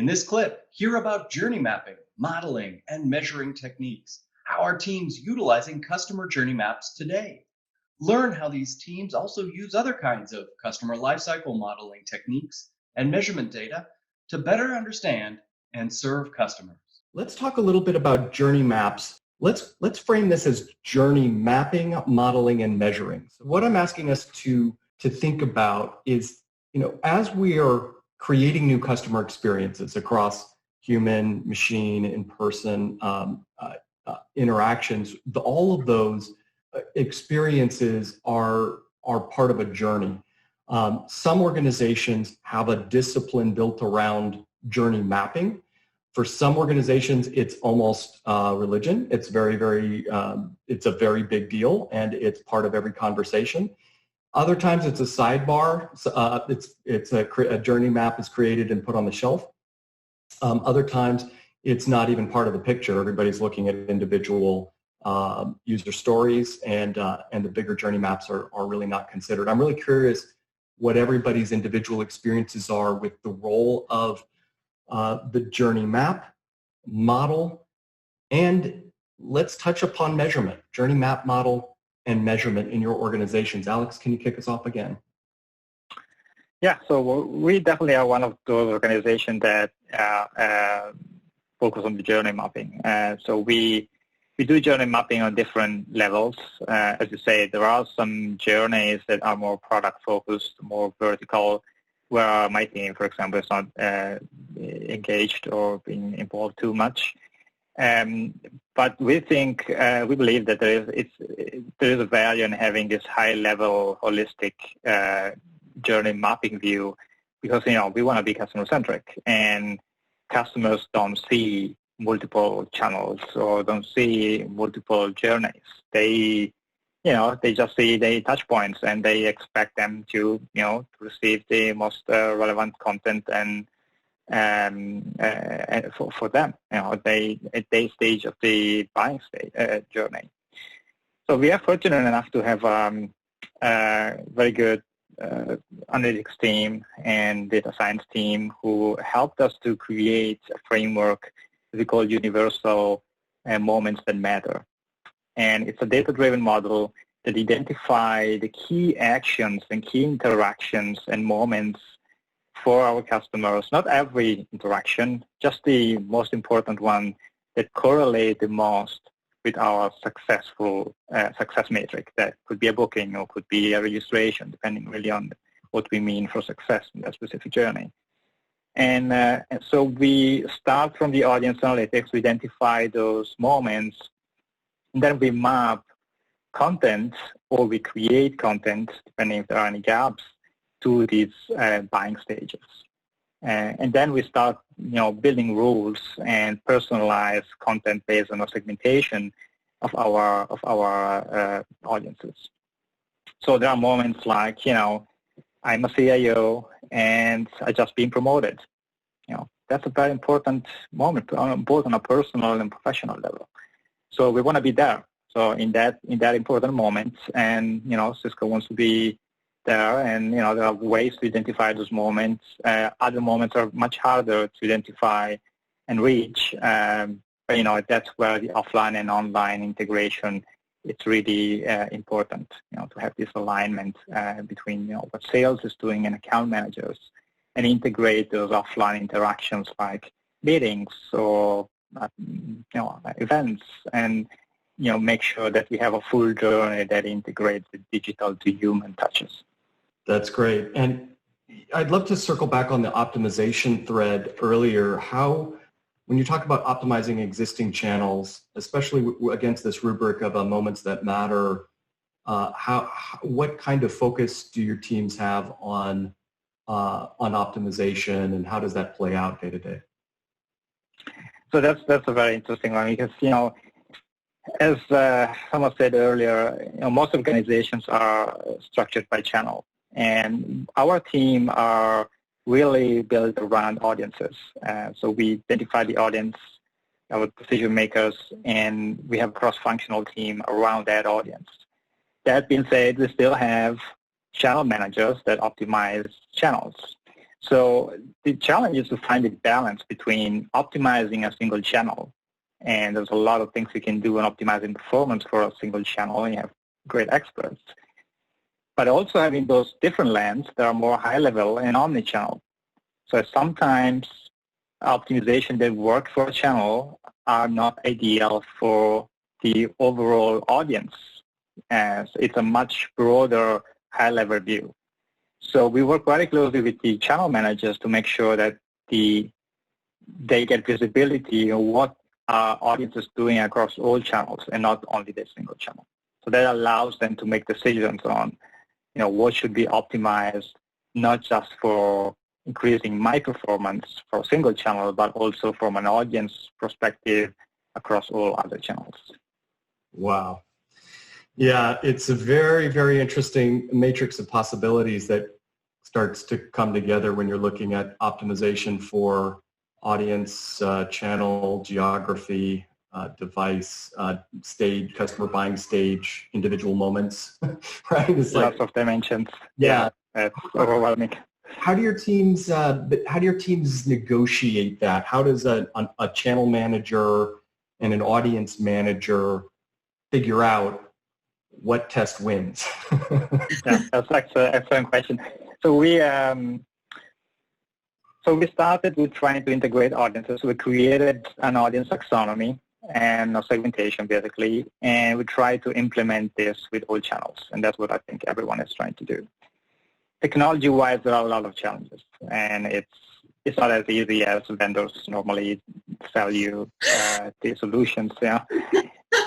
In this clip, hear about journey mapping, modeling, and measuring techniques, how our teams utilizing customer journey maps today. Learn how these teams also use other kinds of customer lifecycle modeling techniques and measurement data to better understand and serve customers. Let's talk a little bit about journey maps. Let's frame this as journey mapping, modeling, and measuring. So what I'm asking us to think about is, as we are creating new customer experiences across human, machine, in-person interactions, all of those experiences are part of a journey. Some organizations have a discipline built around journey mapping. For some organizations, it's almost religion. It's it's a very big deal, and it's part of every conversation. Other times, it's a sidebar. It's a journey map is created and put on the shelf. Other times, it's not even part of the picture. Everybody's looking at individual user stories, and the bigger journey maps are really not considered. I'm really curious what everybody's individual experiences are with the role of the journey map, model, and let's touch upon measurement, journey map, model, and measurement in your organizations. Alex, can you kick us off again? Yeah, so we definitely are one of those organizations that focus on the journey mapping. So we do journey mapping on different levels. As you say, there are some journeys that are more product-focused, more vertical, where my team, for example, is not engaged or being involved too much. But we believe that there is a value in having this high-level, holistic journey mapping view, because we want to be customer-centric, and customers don't see multiple channels or don't see multiple journeys. They just see the touch points, and they expect them to receive the most relevant content and for them, at their stage of the buying journey. So we are fortunate enough to have a very good analytics team and data science team who helped us to create a framework that we call universal moments that matter. And it's a data-driven model that identify the key actions and key interactions and moments for our customers, not every interaction, just the most important one that correlate the most with our success metric. That could be a booking or could be a registration, depending really on what we mean for success in that specific journey. And so we start from the audience analytics, we identify those moments, and then we map content, or we create content, depending if there are any gaps, to these buying stages. And then we start building rules and personalized content based on a segmentation of our audiences. So there are moments like, I'm a CIO and I just been promoted. That's a very important moment, both on a personal and professional level. So we want to be there. So in that important moment, and Cisco wants to be there, and there are ways to identify those moments. Other moments are much harder to identify and reach. But that's where the offline and online integration, it's really important. To have this alignment between what sales is doing and account managers, and integrate those offline interactions like meetings or events, and make sure that we have a full journey that integrates the digital to human touches. That's great. And I'd love to circle back on the optimization thread earlier. When you talk about optimizing existing channels, especially against this rubric of moments that matter, what kind of focus do your teams have on optimization, and how does that play out day to day? So that's a very interesting one, because as someone said earlier, most organizations are structured by channel, and our team are really built around audiences. So we identify the audience, our decision makers, and we have a cross-functional team around that audience. That being said, we still have channel managers that optimize channels. So the challenge is to find a balance between optimizing a single channel, and there's a lot of things you can do in optimizing performance for a single channel, and you have great experts, but also having those different lands that are more high-level and omnichannel. So sometimes optimization that work for a channel are not ideal for the overall audience, as it's a much broader high-level view. So we work very closely with the channel managers to make sure that they get visibility of what our audience is doing across all channels and not only the single channel. So that allows them to make decisions on, what should be optimized, not just for increasing my performance for a single channel, but also from an audience perspective across all other channels. Wow. Yeah, it's a very, very interesting matrix of possibilities that starts to come together when you're looking at optimization for audience, channel, geography, device, stage, customer buying stage, individual moments, right? It's lots of dimensions. Yeah, it's overwhelming. How do your teams negotiate that? How does a channel manager and an audience manager figure out what test wins? Yeah, that's actually an excellent question. So we started with trying to integrate audiences. We created an audience taxonomy and a segmentation, basically, and we try to implement this with all channels, and that's what I think everyone is trying to do. Technology-wise, there are a lot of challenges, and it's not as easy as vendors normally sell you the solutions. Yeah.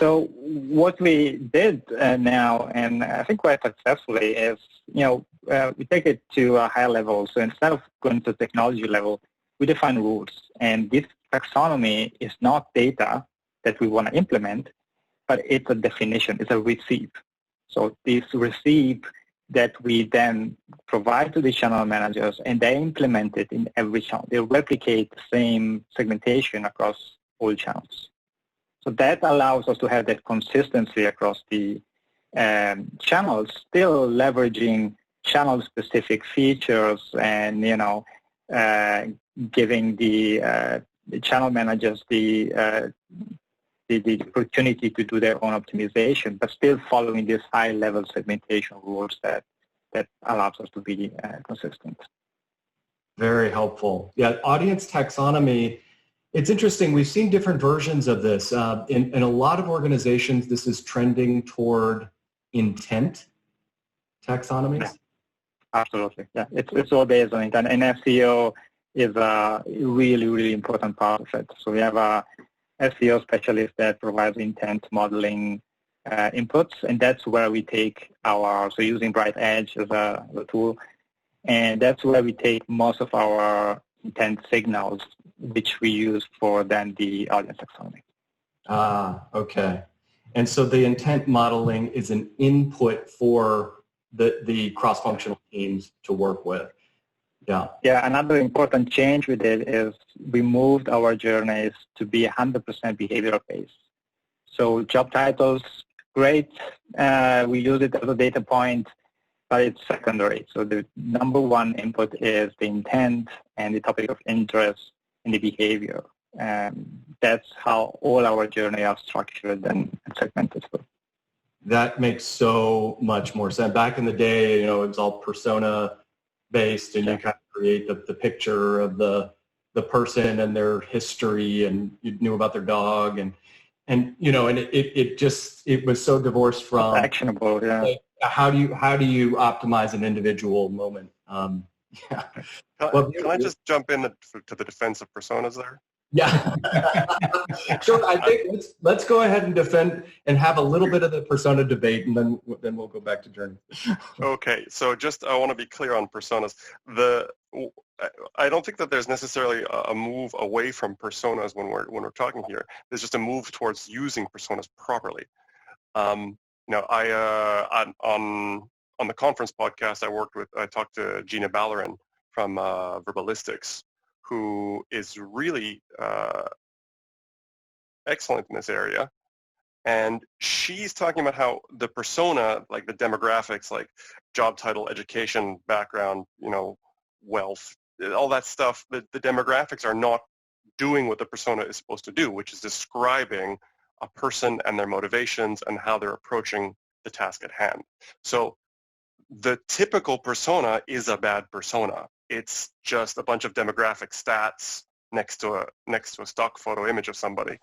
So what we did now, and I think quite successfully, is we take it to a higher level. So instead of going to technology level, we define rules, and this taxonomy is not data that we want to implement, but it's a definition. It's a receipt. So this receipt that we then provide to the channel managers, and they implement it in every channel. They replicate the same segmentation across all channels. So that allows us to have that consistency across the channels, still leveraging channel-specific features and, giving the channel managers the opportunity to do their own optimization, but still following these high-level segmentation rules that allows us to be consistent. Very helpful. Yeah, audience taxonomy, it's interesting. We've seen different versions of this. In a lot of organizations, this is trending toward intent taxonomies. Yeah, absolutely. Yeah, it's all based on intent. And SEO is a really, really important part of it. So we have a SEO specialist that provides intent modeling inputs, and that's where we take so using Bright Edge as a tool, and that's where we take most of our intent signals, which we use for then the audience taxonomy. Okay. And so the intent modeling is an input for the cross-functional teams to work with. Yeah. Yeah, another important change we did is we moved our journeys to be 100% behavioral based. So job titles, great. We use it as a data point, but it's secondary. So the number one input is the intent and the topic of interest and the behavior. That's how all our journey are structured and segmented. That makes so much more sense. Back in the day, it was all persona based, and you kind of create the picture of the person and their history, and you knew about their dog, and it was so divorced from actionable. Yeah. Like, how do you optimize an individual moment? Yeah. Can I just jump in to the defense of personas there? Yeah. Sure. I think let's go ahead and defend and have a little bit of the persona debate, and then we'll go back to journey. Okay. So I want to be clear on personas. I don't think that there's necessarily a move away from personas when we're talking here. There's just a move towards using personas properly. On the conference podcast I talked to Gina Ballerin from Verbalistics, who is really excellent in this area. And she's talking about how the persona, like the demographics, like job title, education, background, wealth, all that stuff, the demographics are not doing what the persona is supposed to do, which is describing a person and their motivations and how they're approaching the task at hand. So the typical persona is a bad persona. It's just a bunch of demographic stats next to a stock photo image of somebody.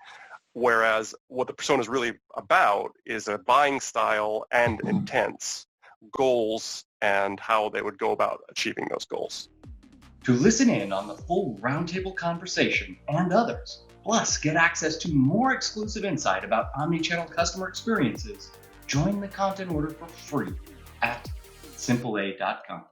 Whereas what the persona is really about is a buying style and intents, goals, and how they would go about achieving those goals. To listen in on the full roundtable conversation and others, plus get access to more exclusive insight about omnichannel customer experiences, join the Content Order for free at simpleA.com.